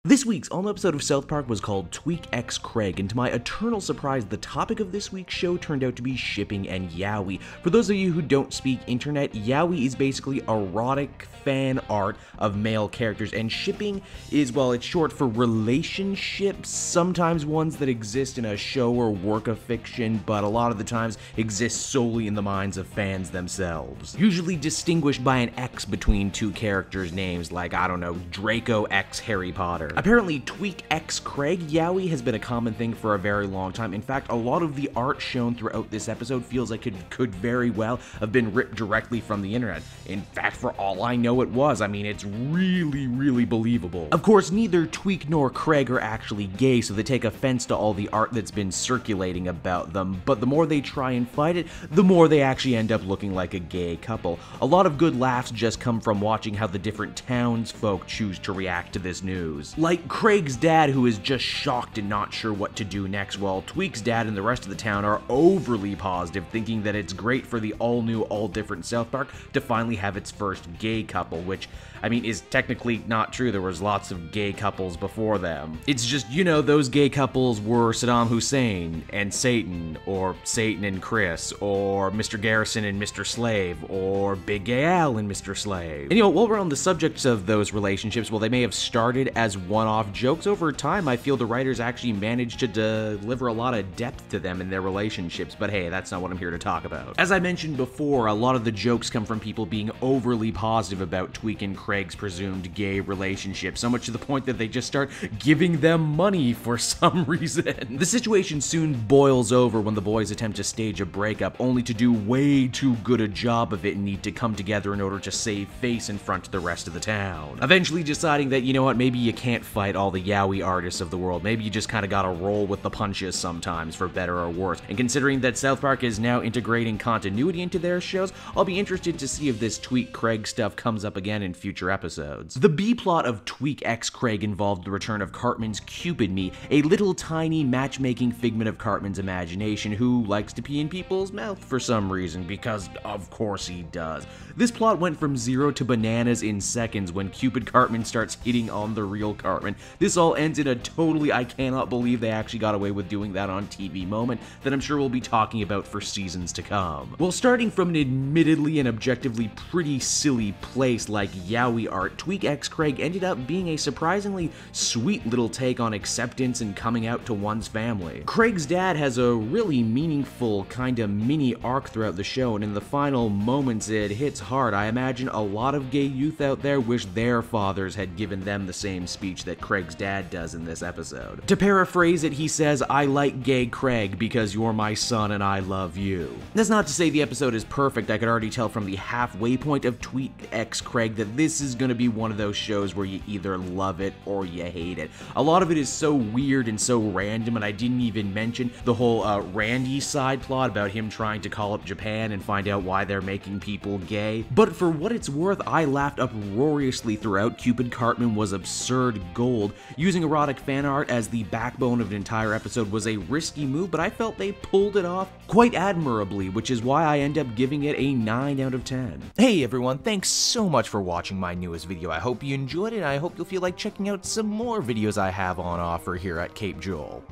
This week's all-new episode of South Park was called Tweek x Craig, and to my eternal surprise, the topic of this week's show turned out to be shipping and yaoi. For those of you who don't speak internet, yaoi is basically erotic fan art of male characters, and shipping is, well, it's short for relationships, sometimes ones that exist in a show or work of fiction, but a lot of the times exist solely in the minds of fans themselves. Usually distinguished by an X between two characters' names, like, I don't know, Draco x Harry Potter. Apparently, Tweek x Craig yaoi has been a common thing for a very long time. In fact, a lot of the art shown throughout this episode feels like it could very well have been ripped directly from the internet. In fact, for all I know it was. I mean, it's really believable. Of course, neither Tweek nor Craig are actually gay, so they take offense to all the art that's been circulating about them, but the more they try and fight it, the more they actually end up looking like a gay couple. A lot of good laughs just come from watching how the different townsfolk choose to react to this news. Like Craig's dad, who is just shocked and not sure what to do next, while Tweek's dad and the rest of the town are overly positive, thinking that it's great for the all-new, all-different South Park to finally have its first gay couple, which, I mean, is technically not true. There was lots of gay couples before them. It's just, you know, those gay couples were Saddam Hussein and Satan, or Satan and Chris, or Mr. Garrison and Mr. Slave, or Big Gay Al and Mr. Slave. And you know, while we're on the subject of those relationships, while they may have started as one-off jokes, over time I feel the writers actually managed to deliver a lot of depth to them in their relationships, but hey, that's not what I'm here to talk about. As I mentioned before, a lot of the jokes come from people being overly positive about Tweek and Craig's presumed gay relationship, so much to the point that they just start giving them money for some reason. The situation soon boils over when the boys attempt to stage a breakup, only to do way too good a job of it and need to come together in order to save face in front of the rest of the town. Eventually deciding that, you know what, maybe you can't fight all the yaoi artists of the world, maybe you just kinda gotta roll with the punches sometimes, for better or worse. And considering that South Park is now integrating continuity into their shows, I'll be interested to see if this Tweek Craig stuff comes up again in future episodes. The B-plot of Tweek x Craig involved the return of Cartman's Cupid Me, a little tiny matchmaking figment of Cartman's imagination who likes to pee in people's mouth for some reason, because of course he does. This plot went from 0 to bananas in seconds when Cupid Cartman starts hitting on the real Cartman. This all ends in a totally I cannot believe they actually got away with doing that on TV moment that I'm sure we'll be talking about for seasons to come. Well, starting from an admittedly and objectively pretty silly place like yaoi art, Tweek x Craig ended up being a surprisingly sweet little take on acceptance and coming out to one's family. Craig's dad has a really meaningful kinda mini arc throughout the show, and in the final moments it hits hard. I imagine a lot of gay youth out there wish their fathers had given them the same speech that Craig's dad does in this episode. To paraphrase it, he says, "I like gay Craig because you're my son and I love you." That's not to say the episode is perfect. I could already tell from the halfway point of Tweek x Craig that this is gonna be one of those shows where you either love it or you hate it. A lot of it is so weird and so random, and I didn't even mention the whole Randy side plot about him trying to call up Japan and find out why they're making people gay. But for what it's worth, I laughed uproariously throughout. Cupid Cartman was absurd gold. Using erotic fan art as the backbone of an entire episode was a risky move, but I felt they pulled it off quite admirably, which is why I end up giving it a 9 out of 10. Hey everyone, thanks so much for watching my newest video. I hope you enjoyed it, and I hope you'll feel like checking out some more videos I have on offer here at Cape Joel.